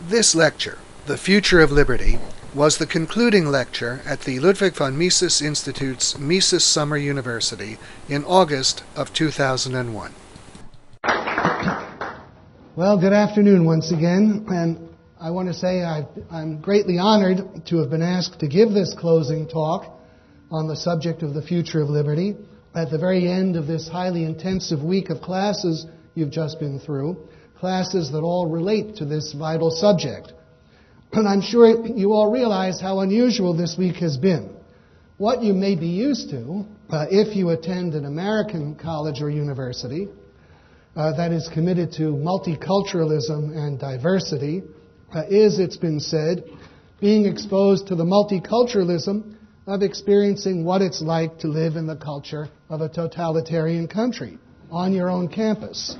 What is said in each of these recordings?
This lecture, The Future of Liberty, was the concluding lecture at the Ludwig von Mises Institute's Mises Summer University in August of 2001. Well, good afternoon once again, and I want to say I'm greatly honored to have been asked to give this closing talk on the subject of the future of liberty at the very end of this highly intensive week of classes you've just been through, classes that all relate to this vital subject. And I'm sure you all realize how unusual this week has been. What you may be used to, if you attend an American college or university that is committed to multiculturalism and diversity, is, it's been said, being exposed to the multiculturalism of experiencing what it's like to live in the culture of a totalitarian country on your own campus,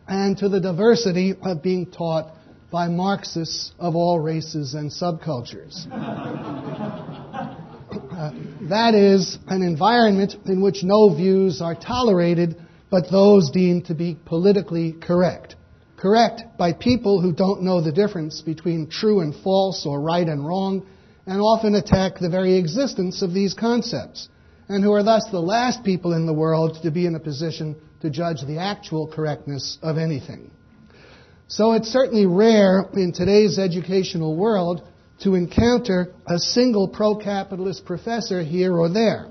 and to the diversity of being taught by Marxists of all races and subcultures. That is an environment in which no views are tolerated but those deemed to be politically correct. Correct by people who don't know the difference between true and false or right and wrong, and often attack the very existence of these concepts, and who are thus the last people in the world to be in a position to judge the actual correctness of anything. So it's certainly rare in today's educational world to encounter a single pro-capitalist professor here or there.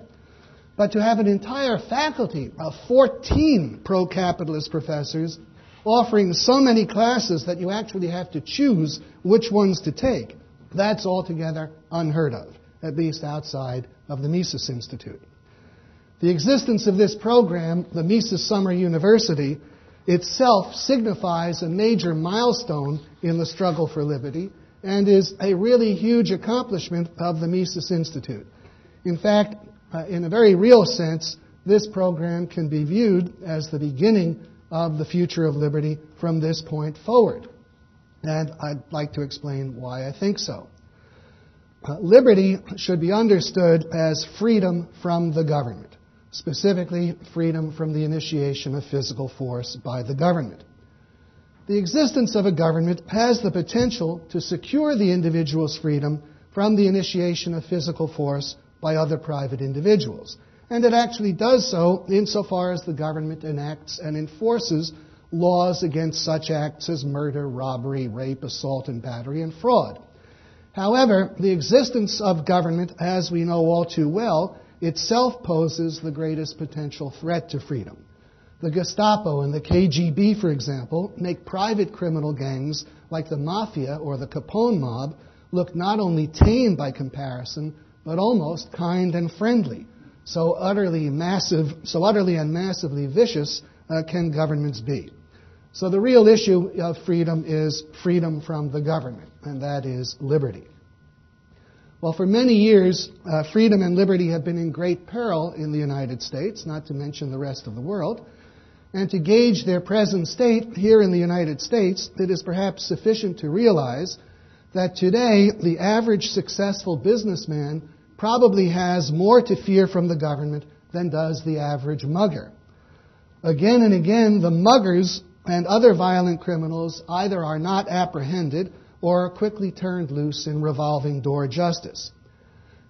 But to have an entire faculty of 14 pro-capitalist professors offering so many classes that you actually have to choose which ones to take, that's altogether unheard of, at least outside of the Mises Institute. The existence of this program, the Mises Summer University, itself signifies a major milestone in the struggle for liberty and is a really huge accomplishment of the Mises Institute. In fact, in a very real sense, this program can be viewed as the beginning of the future of liberty from this point forward. And I'd like to explain why I think so. Liberty should be understood as freedom from the government, specifically freedom from the initiation of physical force by the government. The existence of a government has the potential to secure the individual's freedom from the initiation of physical force by other private individuals. And it actually does so insofar as the government enacts and enforces laws against such acts as murder, robbery, rape, assault, and battery, and fraud. However, the existence of government, as we know all too well, itself poses the greatest potential threat to freedom. The Gestapo and the KGB, for example, make private criminal gangs like the Mafia or the Capone mob look not only tame by comparison, but almost kind and friendly. So utterly and massively vicious can governments be. So the real issue of freedom is freedom from the government, and that is liberty. Well, for many years, freedom and liberty have been in great peril in the United States, not to mention the rest of the world. And to gauge their present state here in the United States, it is perhaps sufficient to realize that today the average successful businessman probably has more to fear from the government than does the average mugger. Again and again, the muggers and other violent criminals either are not apprehended or are quickly turned loose in revolving door justice.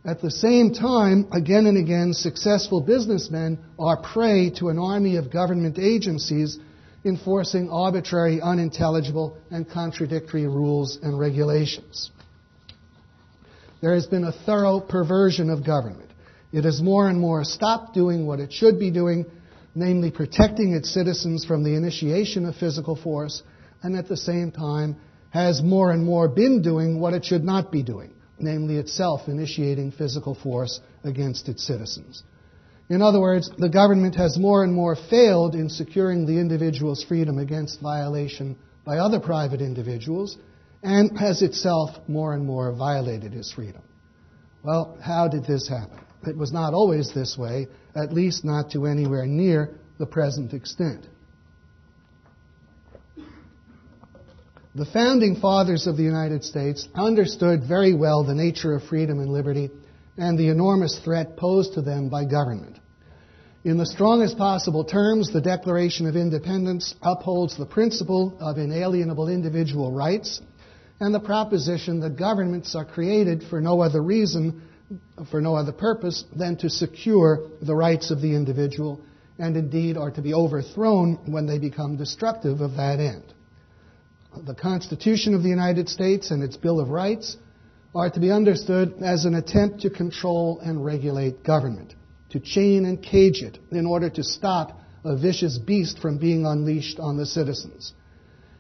At the same time, again and again, successful businessmen are prey to an army of government agencies enforcing arbitrary, unintelligible, and contradictory rules and regulations. There has been a thorough perversion of government. It has more and more stopped doing what it should be doing, namely protecting its citizens from the initiation of physical force, and at the same time has more and more been doing what it should not be doing, namely itself initiating physical force against its citizens. In other words, the government has more and more failed in securing the individual's freedom against violation by other private individuals, and has itself more and more violated his freedom. Well, how did this happen? It was not always this way, at least not to anywhere near the present extent. The founding fathers of the United States understood very well the nature of freedom and liberty and the enormous threat posed to them by government. In the strongest possible terms, the Declaration of Independence upholds the principle of inalienable individual rights and the proposition that governments are created for no other reason, for no other purpose than to secure the rights of the individual, and indeed are to be overthrown when they become destructive of that end. The Constitution of the United States and its Bill of Rights are to be understood as an attempt to control and regulate government, to chain and cage it in order to stop a vicious beast from being unleashed on the citizens.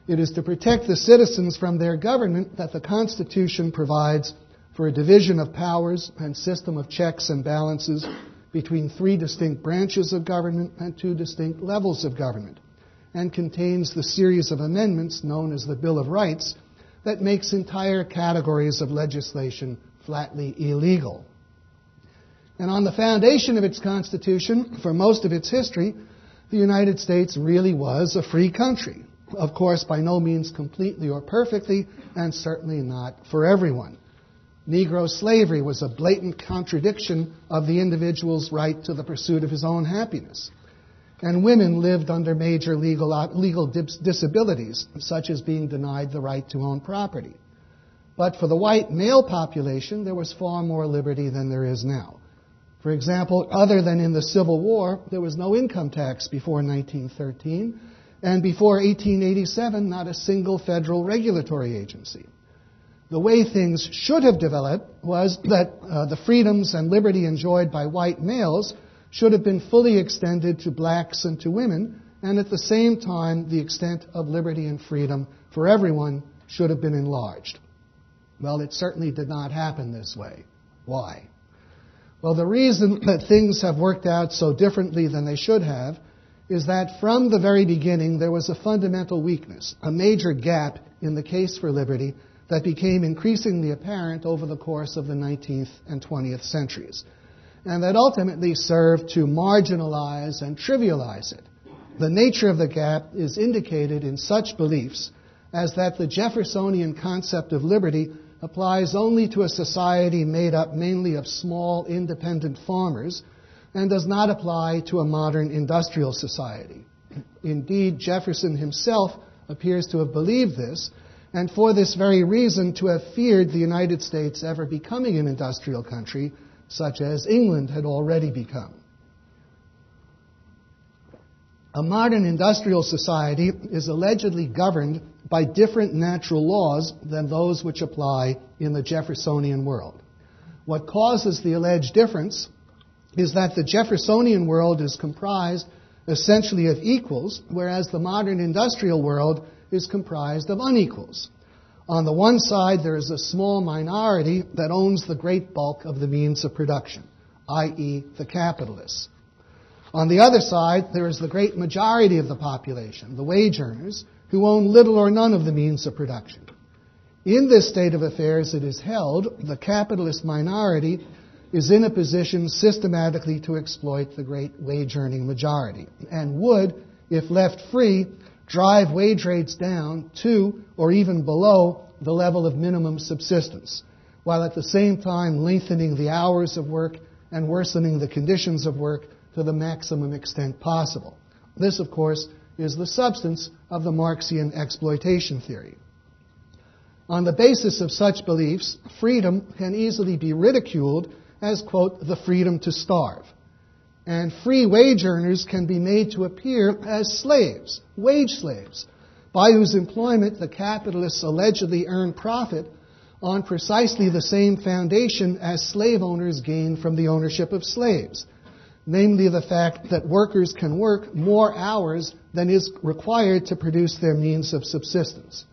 It is to protect the citizens from their government that the Constitution provides for a division of powers and system of checks and balances between three distinct branches of government and two distinct levels of government, and contains the series of amendments known as the Bill of Rights that makes entire categories of legislation flatly illegal. And on the foundation of its Constitution, for most of its history, the United States really was a free country. Of course, by no means completely or perfectly, and certainly not for everyone. Negro slavery was a blatant contradiction of the individual's right to the pursuit of his own happiness. And women lived under major legal disabilities, such as being denied the right to own property. But for the white male population, there was far more liberty than there is now. For example, other than in the Civil War, there was no income tax before 1913, and before 1887, not a single federal regulatory agency. The way things should have developed was that the freedoms and liberty enjoyed by white males should have been fully extended to blacks and to women, and at the same time, the extent of liberty and freedom for everyone should have been enlarged. Well, it certainly did not happen this way. Why? Well, the reason that things have worked out so differently than they should have is that from the very beginning there was a fundamental weakness, a major gap in the case for liberty that became increasingly apparent over the course of the 19th and 20th centuries, and that ultimately served to marginalize and trivialize it. The nature of the gap is indicated in such beliefs as that the Jeffersonian concept of liberty applies only to a society made up mainly of small, independent farmers, and does not apply to a modern industrial society. Indeed, Jefferson himself appears to have believed this, and for this very reason to have feared the United States ever becoming an industrial country, such as England had already become. A modern industrial society is allegedly governed by different natural laws than those which apply in the Jeffersonian world. What causes the alleged difference is that the Jeffersonian world is comprised essentially of equals, whereas the modern industrial world is comprised of unequals. On the one side, there is a small minority that owns the great bulk of the means of production, i.e., the capitalists. On the other side, there is the great majority of the population, the wage earners, who own little or none of the means of production. In this state of affairs, it is held the capitalist minority is in a position systematically to exploit the great wage-earning majority, and would, if left free, drive wage rates down to or even below the level of minimum subsistence, while at the same time lengthening the hours of work and worsening the conditions of work to the maximum extent possible. This, of course, is the substance of the Marxian exploitation theory. On the basis of such beliefs, freedom can easily be ridiculed as, quote, the freedom to starve. And free wage earners can be made to appear as slaves, wage slaves, by whose employment the capitalists allegedly earn profit on precisely the same foundation as slave owners gain from the ownership of slaves, namely the fact that workers can work more hours than is required to produce their means of subsistence.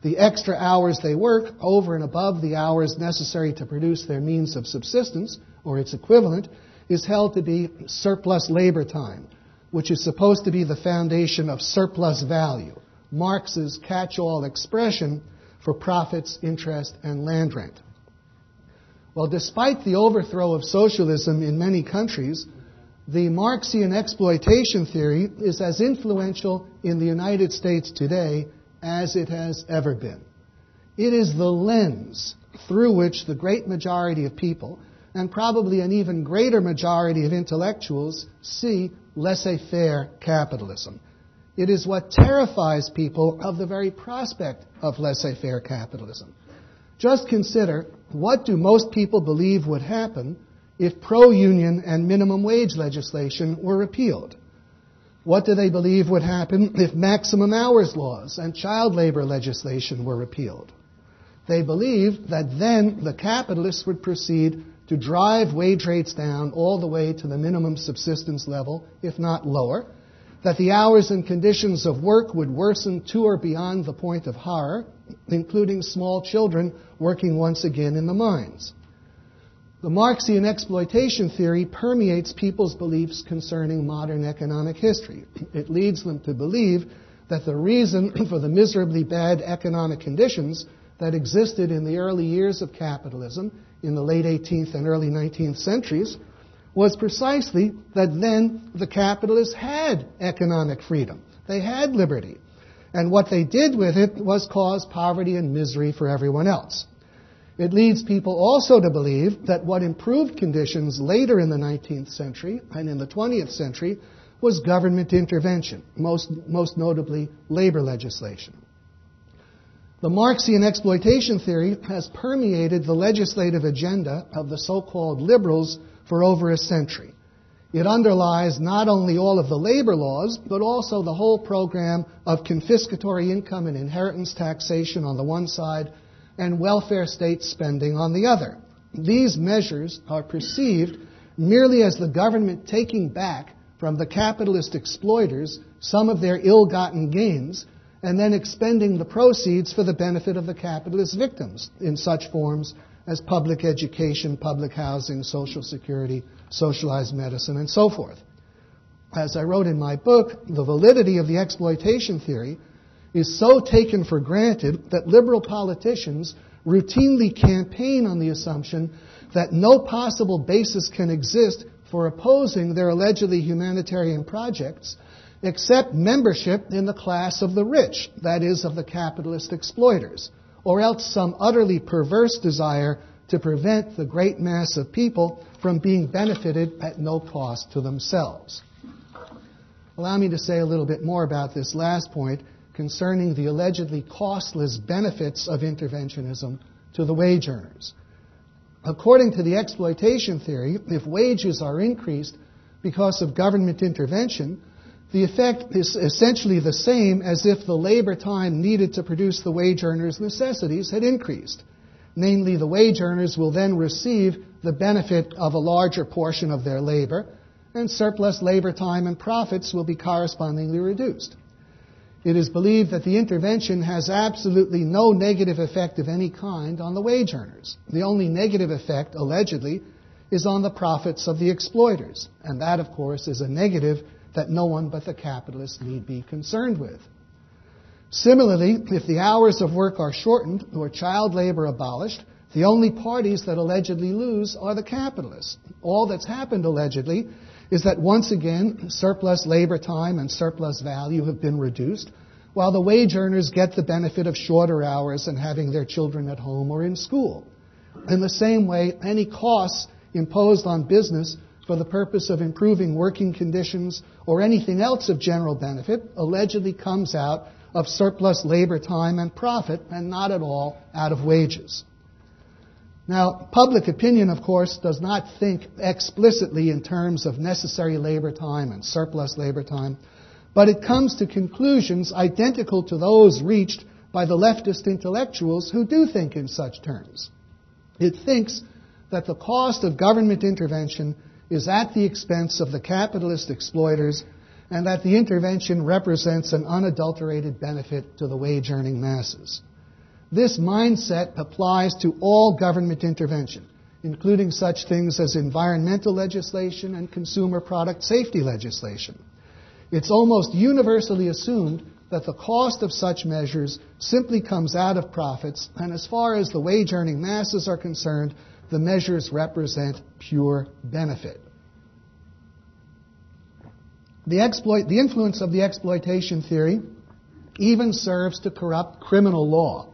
The extra hours they work, over and above the hours necessary to produce their means of subsistence, or its equivalent, is held to be surplus labor time, which is supposed to be the foundation of surplus value, Marx's catch-all expression for profits, interest, and land rent. Well, despite the overthrow of socialism in many countries, the Marxian exploitation theory is as influential in the United States today as it has ever been. It is the lens through which the great majority of people, and probably an even greater majority of intellectuals, see laissez-faire capitalism. It is what terrifies people of the very prospect of laissez-faire capitalism. Just consider, what do most people believe would happen if pro-union and minimum wage legislation were repealed? What do they believe would happen if maximum hours laws and child labor legislation were repealed? They believe that then the capitalists would proceed to drive wage rates down all the way to the minimum subsistence level, if not lower, that the hours and conditions of work would worsen to or beyond the point of horror, including small children working once again in the mines. The Marxian exploitation theory permeates people's beliefs concerning modern economic history. It leads them to believe that the reason for the miserably bad economic conditions that existed in the early years of capitalism in the late 18th and early 19th centuries was precisely that then the capitalists had economic freedom. They had liberty. And what they did with it was cause poverty and misery for everyone else. It leads people also to believe that what improved conditions later in the 19th century and in the 20th century was government intervention, most notably labor legislation. The Marxian exploitation theory has permeated the legislative agenda of the so-called liberals for over a century. It underlies not only all of the labor laws, but also the whole program of confiscatory income and inheritance taxation on the one side and welfare state spending on the other. These measures are perceived merely as the government taking back from the capitalist exploiters some of their ill-gotten gains and then expending the proceeds for the benefit of the capitalist victims in such forms as public education, public housing, social security, socialized medicine, and so forth. As I wrote in my book, the validity of the exploitation theory is so taken for granted that liberal politicians routinely campaign on the assumption that no possible basis can exist for opposing their allegedly humanitarian projects except membership in the class of the rich, that is, of the capitalist exploiters, or else some utterly perverse desire to prevent the great mass of people from being benefited at no cost to themselves. Allow me to say a little bit more about this last point concerning the allegedly costless benefits of interventionism to the wage earners. According to the exploitation theory, if wages are increased because of government intervention, the effect is essentially the same as if the labor time needed to produce the wage earners' necessities had increased. Namely, the wage earners will then receive the benefit of a larger portion of their labor, and surplus labor time and profits will be correspondingly reduced. It is believed that the intervention has absolutely no negative effect of any kind on the wage earners. The only negative effect, allegedly, is on the profits of the exploiters. And that, of course, is a negative that no one but the capitalists need be concerned with. Similarly, if the hours of work are shortened or child labor abolished, the only parties that allegedly lose are the capitalists. All that's happened, allegedly, is that once again, surplus labor time and surplus value have been reduced, while the wage earners get the benefit of shorter hours and having their children at home or in school. In the same way, any costs imposed on business for the purpose of improving working conditions or anything else of general benefit allegedly comes out of surplus labor time and profit and not at all out of wages. Now, public opinion, of course, does not think explicitly in terms of necessary labor time and surplus labor time, but it comes to conclusions identical to those reached by the leftist intellectuals who do think in such terms. It thinks that the cost of government intervention is at the expense of the capitalist exploiters and that the intervention represents an unadulterated benefit to the wage-earning masses. This mindset applies to all government intervention, including such things as environmental legislation and consumer product safety legislation. It's almost universally assumed that the cost of such measures simply comes out of profits, and as far as the wage-earning masses are concerned, the measures represent pure benefit. The influence of the exploitation theory even serves to corrupt criminal law.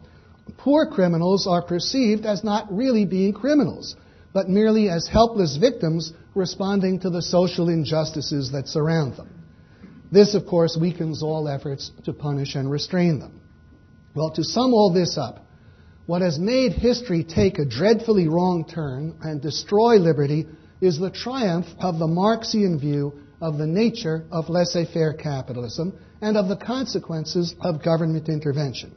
Poor criminals are perceived as not really being criminals, but merely as helpless victims responding to the social injustices that surround them. This, of course, weakens all efforts to punish and restrain them. Well, to sum all this up, what has made history take a dreadfully wrong turn and destroy liberty is the triumph of the Marxian view of the nature of laissez-faire capitalism and of the consequences of government intervention.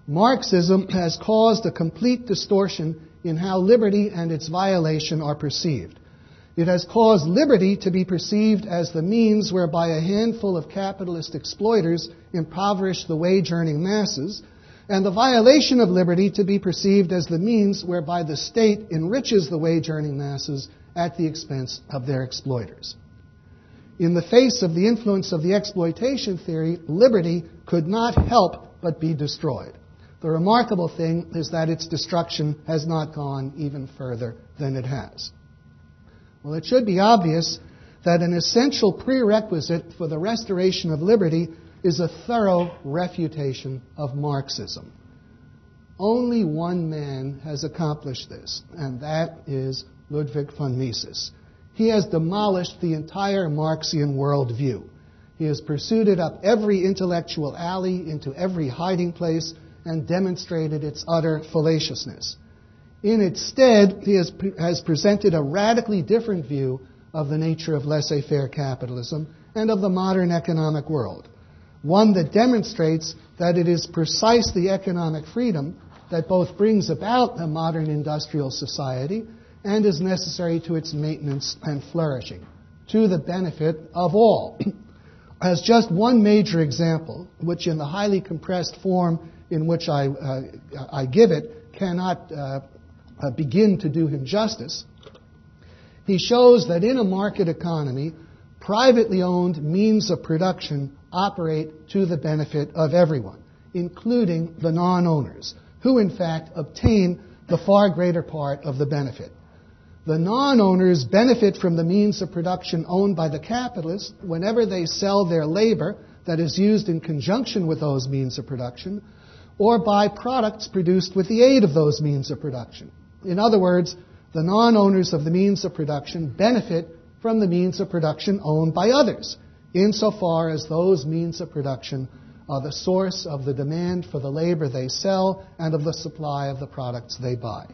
Marxism has caused a complete distortion in how liberty and its violation are perceived. It has caused liberty to be perceived as the means whereby a handful of capitalist exploiters impoverish the wage-earning masses, and the violation of liberty to be perceived as the means whereby the state enriches the wage-earning masses at the expense of their exploiters. In the face of the influence of the exploitation theory, liberty could not help but be destroyed. The remarkable thing is that its destruction has not gone even further than it has. Well, it should be obvious that an essential prerequisite for the restoration of liberty is a thorough refutation of Marxism. Only one man has accomplished this, and that is Ludwig von Mises. He has demolished the entire Marxian worldview. He has pursued it up every intellectual alley, into every hiding place, and demonstrated its utter fallaciousness. In its stead, he has presented a radically different view of the nature of laissez-faire capitalism and of the modern economic world. One that demonstrates that it is precisely economic freedom that both brings about a modern industrial society and is necessary to its maintenance and flourishing, to the benefit of all. As just one major example, which in the highly compressed form in which I give it cannot begin to do him justice, he shows that in a market economy, privately owned means of production operate to the benefit of everyone, including the non-owners, who in fact obtain the far greater part of the benefit. The non-owners benefit from the means of production owned by the capitalists whenever they sell their labor that is used in conjunction with those means of production, or buy products produced with the aid of those means of production. In other words, the non-owners of the means of production benefit from the means of production owned by others, insofar as those means of production are the source of the demand for the labor they sell and of the supply of the products they buy.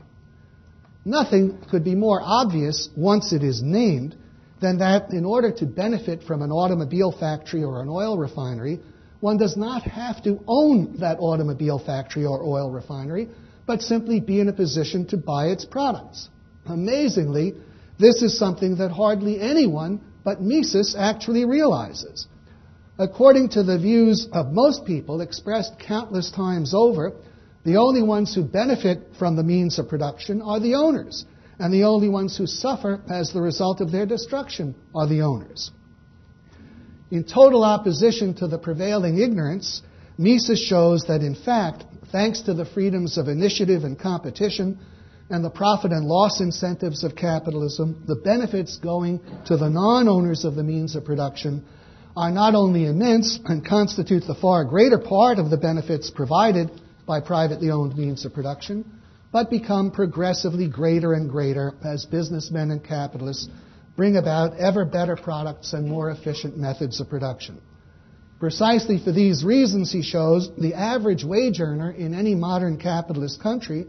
Nothing could be more obvious once it is named than that in order to benefit from an automobile factory or an oil refinery, one does not have to own that automobile factory or oil refinery, but simply be in a position to buy its products. Amazingly, this is something that hardly anyone but Mises actually realizes. According to the views of most people expressed countless times over, the only ones who benefit from the means of production are the owners, and the only ones who suffer as the result of their destruction are the owners. In total opposition to the prevailing ignorance, Mises shows that in fact, thanks to the freedoms of initiative and competition and the profit and loss incentives of capitalism, the benefits going to the non-owners of the means of production are not only immense and constitute the far greater part of the benefits provided by privately owned means of production, but become progressively greater and greater as businessmen and capitalists bring about ever better products and more efficient methods of production. Precisely for these reasons, he shows, the average wage earner in any modern capitalist country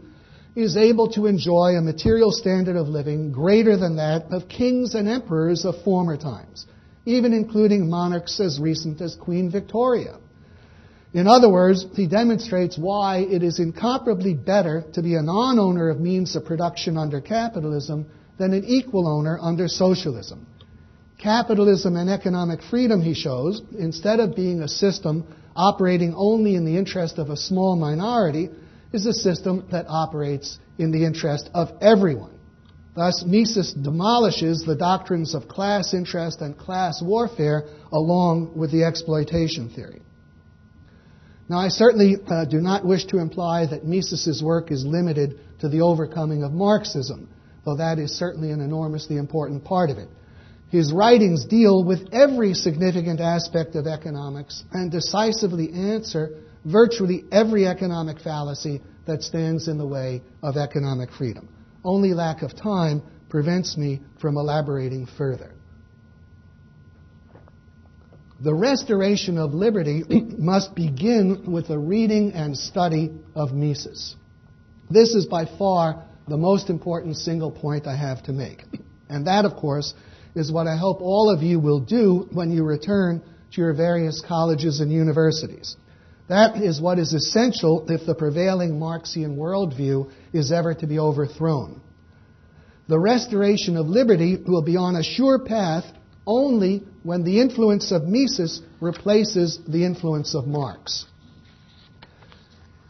is able to enjoy a material standard of living greater than that of kings and emperors of former times, even including monarchs as recent as Queen Victoria. In other words, he demonstrates why it is incomparably better to be a non-owner of means of production under capitalism than an equal owner under socialism. Capitalism and economic freedom, he shows, instead of being a system operating only in the interest of a small minority, is a system that operates in the interest of everyone. Thus, Mises demolishes the doctrines of class interest and class warfare along with the exploitation theory. Now, I certainly do not wish to imply that Mises' work is limited to the overcoming of Marxism, though that is certainly an enormously important part of it. His writings deal with every significant aspect of economics and decisively answer virtually every economic fallacy that stands in the way of economic freedom. Only lack of time prevents me from elaborating further. The restoration of liberty must begin with a reading and study of Mises. This is by far the most important single point I have to make. And that, of course, is what I hope all of you will do when you return to your various colleges and universities. That is what is essential if the prevailing Marxian worldview is ever to be overthrown. The restoration of liberty will be on a sure path only when the influence of Mises replaces the influence of Marx.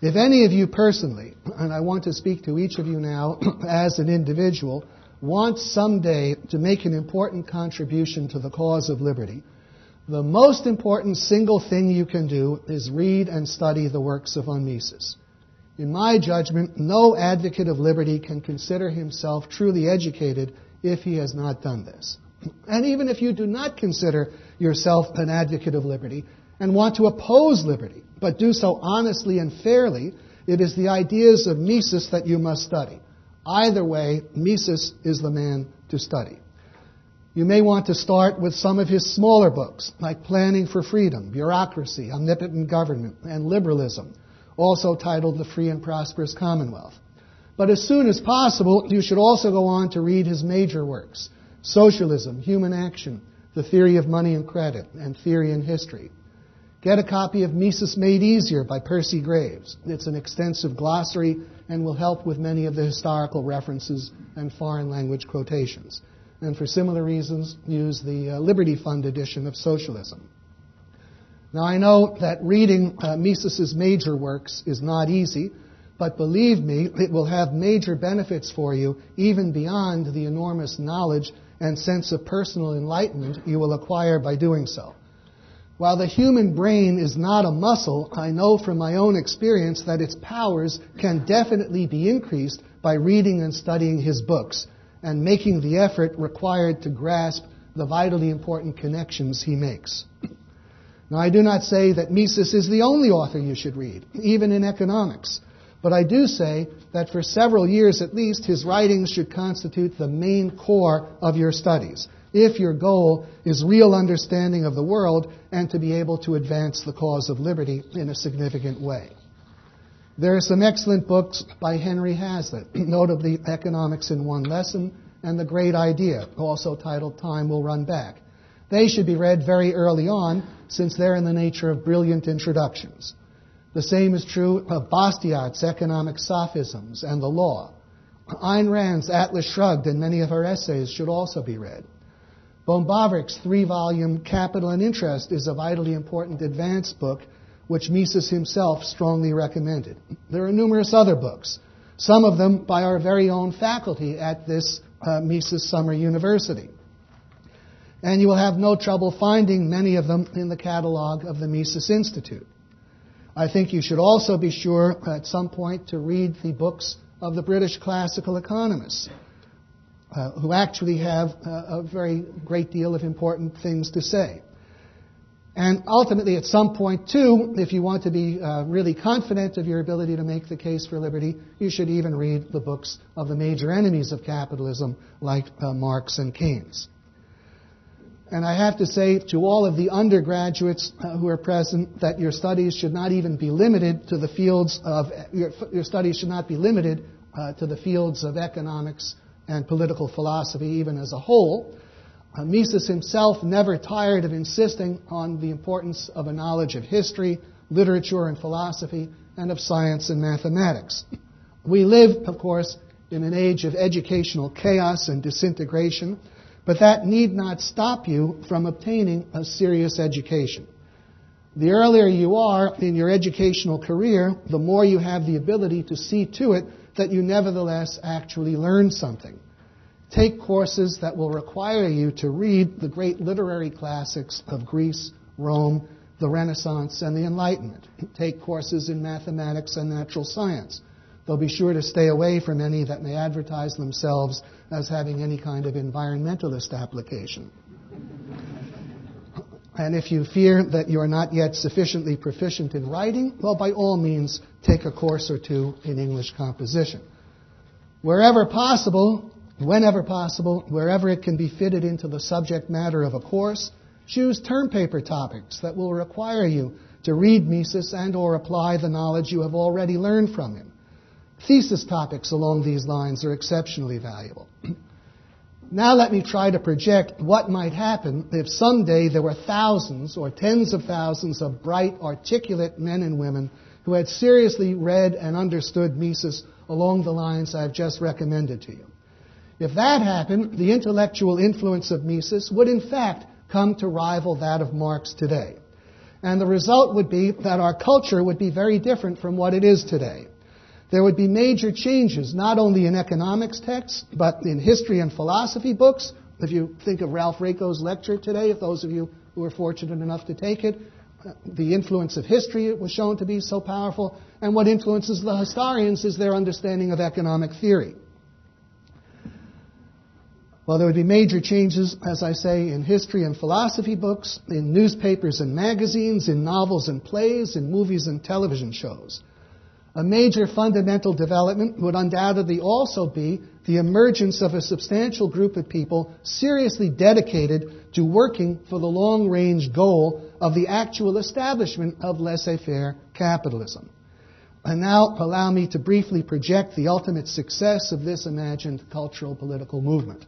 If any of you personally, and I want to speak to each of you now as an individual, want someday to make an important contribution to the cause of liberty, the most important single thing you can do is read and study the works of von Mises. In my judgment, no advocate of liberty can consider himself truly educated if he has not done this. And even if you do not consider yourself an advocate of liberty and want to oppose liberty, but do so honestly and fairly, it is the ideas of Mises that you must study. Either way, Mises is the man to study. You may want to start with some of his smaller books, like Planning for Freedom, Bureaucracy, Omnipotent Government, and Liberalism, also titled The Free and Prosperous Commonwealth. But as soon as possible, you should also go on to read his major works, Socialism, Human Action, The Theory of Money and Credit, and Theory and History. Get a copy of Mises Made Easier by Percy Graves. It's an extensive glossary and will help with many of the historical references and foreign language quotations. And for similar reasons, use the Liberty Fund edition of Socialism. Now, I know that reading Mises' major works is not easy, but believe me, it will have major benefits for you, even beyond the enormous knowledge and sense of personal enlightenment you will acquire by doing so. While the human brain is not a muscle, I know from my own experience that its powers can definitely be increased by reading and studying his books and making the effort required to grasp the vitally important connections he makes. Now, I do not say that Mises is the only author you should read, even in economics. But I do say that for several years at least, his writings should constitute the main core of your studies, if your goal is real understanding of the world and to be able to advance the cause of liberty in a significant way. There are some excellent books by Henry Hazlitt, notably Economics in One Lesson and The Great Idea, also titled Time Will Run Back. They should be read very early on, since they're in the nature of brilliant introductions. The same is true of Bastiat's Economic Sophisms and The Law. Ayn Rand's Atlas Shrugged and many of her essays should also be read. Von Bavarick's 3-volume Capital and Interest is a vitally important advanced book which Mises himself strongly recommended. There are numerous other books, some of them by our very own faculty at this Mises Summer University. And you will have no trouble finding many of them in the catalog of the Mises Institute. I think you should also be sure at some point to read the books of the British classical economists, who actually have a very great deal of important things to say. And ultimately, at some point, too, if you want to be really confident of your ability to make the case for liberty, you should even read the books of the major enemies of capitalism, like Marx and Keynes. And I have to say to all of the undergraduates who are present that your studies should not even be limited to the fields of your studies should not be limited to the fields of economics and political philosophy, even as a whole. Mises himself never tired of insisting on the importance of a knowledge of history, literature and philosophy, and of science and mathematics. We live, of course, in an age of educational chaos and disintegration, but that need not stop you from obtaining a serious education. The earlier you are in your educational career, the more you have the ability to see to it that you nevertheless actually learn something. Take courses that will require you to read the great literary classics of Greece, Rome, the Renaissance, and the Enlightenment. Take courses in mathematics and natural science. Though be sure to stay away from any that may advertise themselves as having any kind of environmentalist application. And if you fear that you are not yet sufficiently proficient in writing, well, by all means, take a course or two in English composition. Wherever possible, whenever possible, wherever it can be fitted into the subject matter of a course, choose term paper topics that will require you to read Mises and or apply the knowledge you have already learned from him. Thesis topics along these lines are exceptionally valuable. Now let me try to project what might happen if someday there were thousands or tens of thousands of bright, articulate men and women who had seriously read and understood Mises along the lines I've just recommended to you. If that happened, the intellectual influence of Mises would in fact come to rival that of Marx today. And the result would be that our culture would be very different from what it is today. There would be major changes, not only in economics texts, but in history and philosophy books. If you think of Ralph Rako's lecture today, if those of you who were fortunate enough to take it, the influence of history was shown to be so powerful, and what influences the historians is their understanding of economic theory. Well, there would be major changes, as I say, in history and philosophy books, in newspapers and magazines, in novels and plays, in movies and television shows. A major fundamental development would undoubtedly also be the emergence of a substantial group of people seriously dedicated to working for the long-range goal of the actual establishment of laissez-faire capitalism. And now allow me to briefly project the ultimate success of this imagined cultural political movement.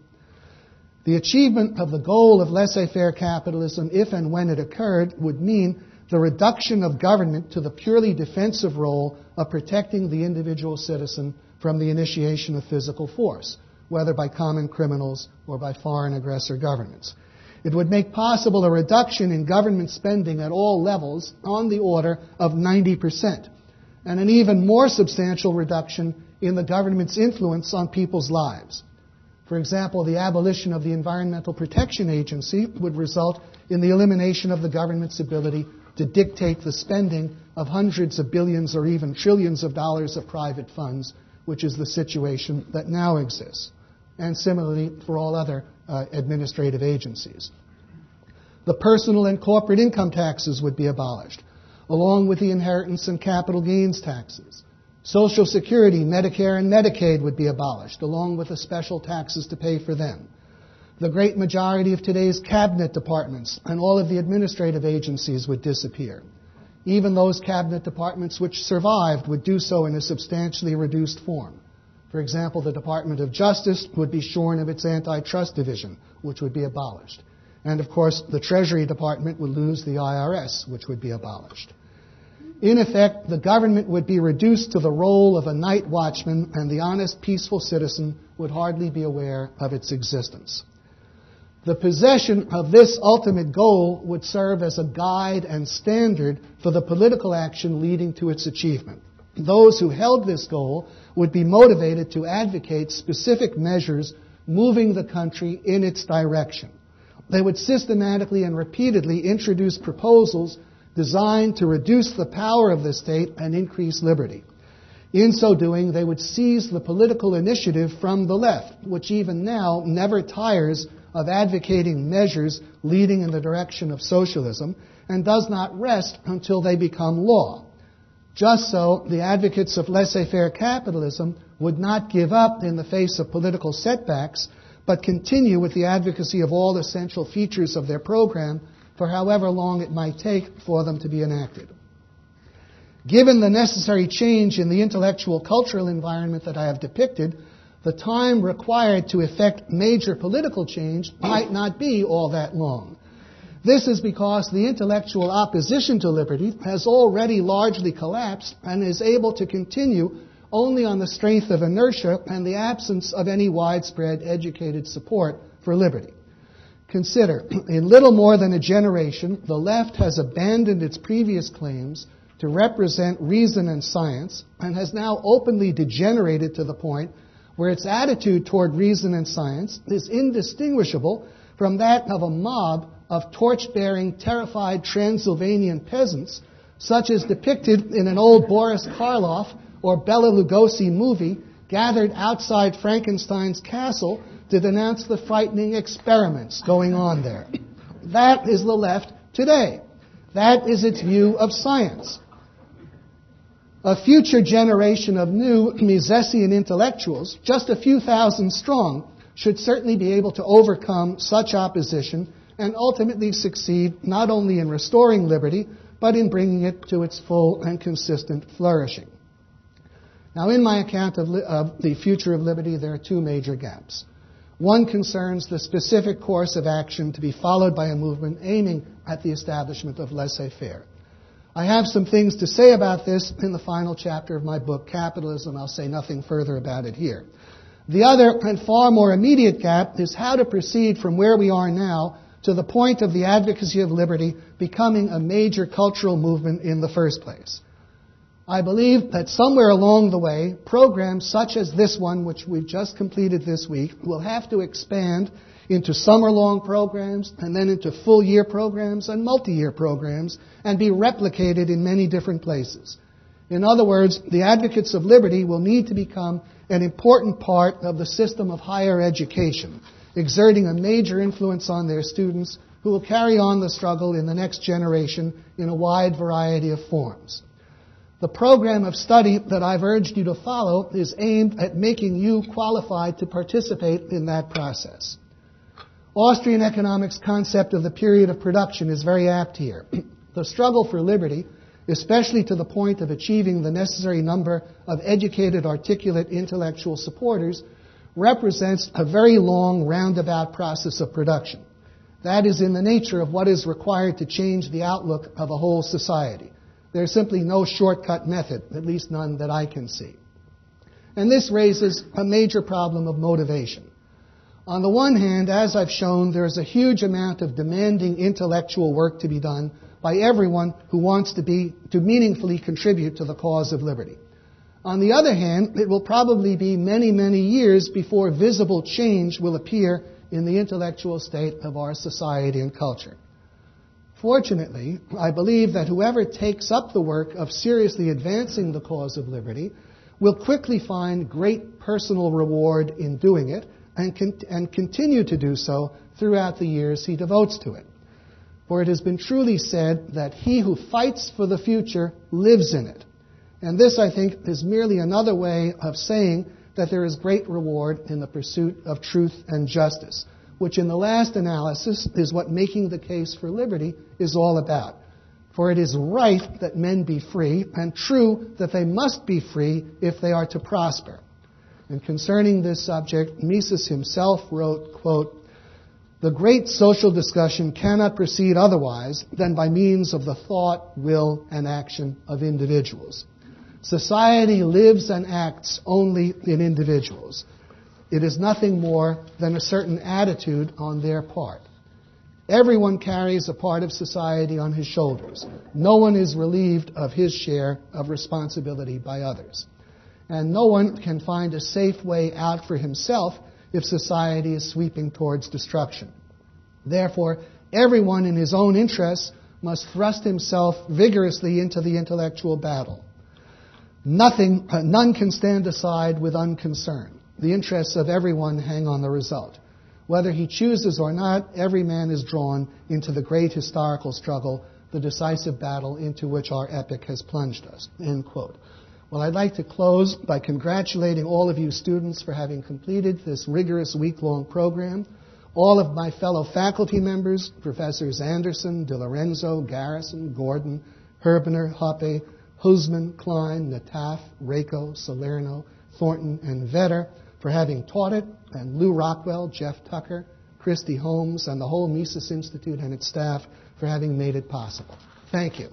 The achievement of the goal of laissez-faire capitalism, if and when it occurred, would mean the reduction of government to the purely defensive role of protecting the individual citizen from the initiation of physical force, whether by common criminals or by foreign aggressor governments. It would make possible a reduction in government spending at all levels on the order of 90%, and an even more substantial reduction in the government's influence on people's lives. For example, the abolition of the Environmental Protection Agency would result in the elimination of the government's ability to dictate the spending of hundreds of billions or even trillions of dollars of private funds, which is the situation that now exists. And similarly for all other administrative agencies. The personal and corporate income taxes would be abolished, along with the inheritance and capital gains taxes. Social Security, Medicare, and Medicaid would be abolished, along with the special taxes to pay for them. The great majority of today's cabinet departments and all of the administrative agencies would disappear. Even those cabinet departments which survived would do so in a substantially reduced form. For example, the Department of Justice would be shorn of its antitrust division, which would be abolished. And of course, the Treasury Department would lose the IRS, which would be abolished. In effect, the government would be reduced to the role of a night watchman, and the honest, peaceful citizen would hardly be aware of its existence. The possession of this ultimate goal would serve as a guide and standard for the political action leading to its achievement. Those who held this goal would be motivated to advocate specific measures moving the country in its direction. They would systematically and repeatedly introduce proposals designed to reduce the power of the state and increase liberty. In so doing, they would seize the political initiative from the left, which even now never tires of advocating measures leading in the direction of socialism and does not rest until they become law. Just so, the advocates of laissez-faire capitalism would not give up in the face of political setbacks, but continue with the advocacy of all essential features of their program for however long it might take for them to be enacted. Given the necessary change in the intellectual cultural environment that I have depicted, the time required to effect major political change might not be all that long. This is because the intellectual opposition to liberty has already largely collapsed and is able to continue only on the strength of inertia and the absence of any widespread educated support for liberty. Consider, in little more than a generation, the left has abandoned its previous claims to represent reason and science and has now openly degenerated to the point where its attitude toward reason and science is indistinguishable from that of a mob of torch-bearing, terrified Transylvanian peasants, such as depicted in an old Boris Karloff or Bela Lugosi movie, gathered outside Frankenstein's castle to denounce the frightening experiments going on there. That is the left today. That is its view of science. A future generation of new Misesian intellectuals, just a few thousand strong, should certainly be able to overcome such opposition and ultimately succeed not only in restoring liberty, but in bringing it to its full and consistent flourishing. Now, in my account of the future of liberty, there are two major gaps. One concerns the specific course of action to be followed by a movement aiming at the establishment of laissez-faire. I have some things to say about this in the final chapter of my book, Capitalism. I'll say nothing further about it here. The other and far more immediate gap is how to proceed from where we are now to the point of the advocacy of liberty becoming a major cultural movement in the first place. I believe that somewhere along the way, programs such as this one, which we've just completed this week, will have to expand into summer-long programs and then into full-year programs and multi-year programs and be replicated in many different places. In other words, the advocates of liberty will need to become an important part of the system of higher education, exerting a major influence on their students who will carry on the struggle in the next generation in a wide variety of forms. The program of study that I've urged you to follow is aimed at making you qualified to participate in that process. Austrian economics' concept of the period of production is very apt here. The struggle for liberty, especially to the point of achieving the necessary number of educated, articulate, intellectual supporters, represents a very long, roundabout process of production. That is in the nature of what is required to change the outlook of a whole society. There's simply no shortcut method, at least none that I can see. And this raises a major problem of motivation. On the one hand, as I've shown, there is a huge amount of demanding intellectual work to be done by everyone who wants to meaningfully contribute to the cause of liberty. On the other hand, it will probably be many, many years before visible change will appear in the intellectual state of our society and culture. Fortunately, I believe that whoever takes up the work of seriously advancing the cause of liberty will quickly find great personal reward in doing it and continue to do so throughout the years he devotes to it. For it has been truly said that he who fights for the future lives in it. And this, I think, is merely another way of saying that there is great reward in the pursuit of truth and justice, which in the last analysis is what making the case for liberty is all about. For it is right that men be free, and true that they must be free if they are to prosper. And concerning this subject, Mises himself wrote, quote, "The great social discussion cannot proceed otherwise than by means of the thought, will, and action of individuals. Society lives and acts only in individuals. It is nothing more than a certain attitude on their part. Everyone carries a part of society on his shoulders. No one is relieved of his share of responsibility by others. And no one can find a safe way out for himself if society is sweeping towards destruction. Therefore, everyone in his own interests must thrust himself vigorously into the intellectual battle. None can stand aside with unconcern. The interests of everyone hang on the result. Whether he chooses or not, every man is drawn into the great historical struggle, the decisive battle into which our epoch has plunged us." End quote. Well, I'd like to close by congratulating all of you students for having completed this rigorous week-long program. All of my fellow faculty members, Professors Anderson, DiLorenzo, Garrison, Gordon, Herbener, Hoppe, Husman, Klein, Nataf, Rako, Salerno, Thornton, and Vetter for having taught it, and Lou Rockwell, Jeff Tucker, Christy Holmes, and the whole Mises Institute and its staff for having made it possible. Thank you.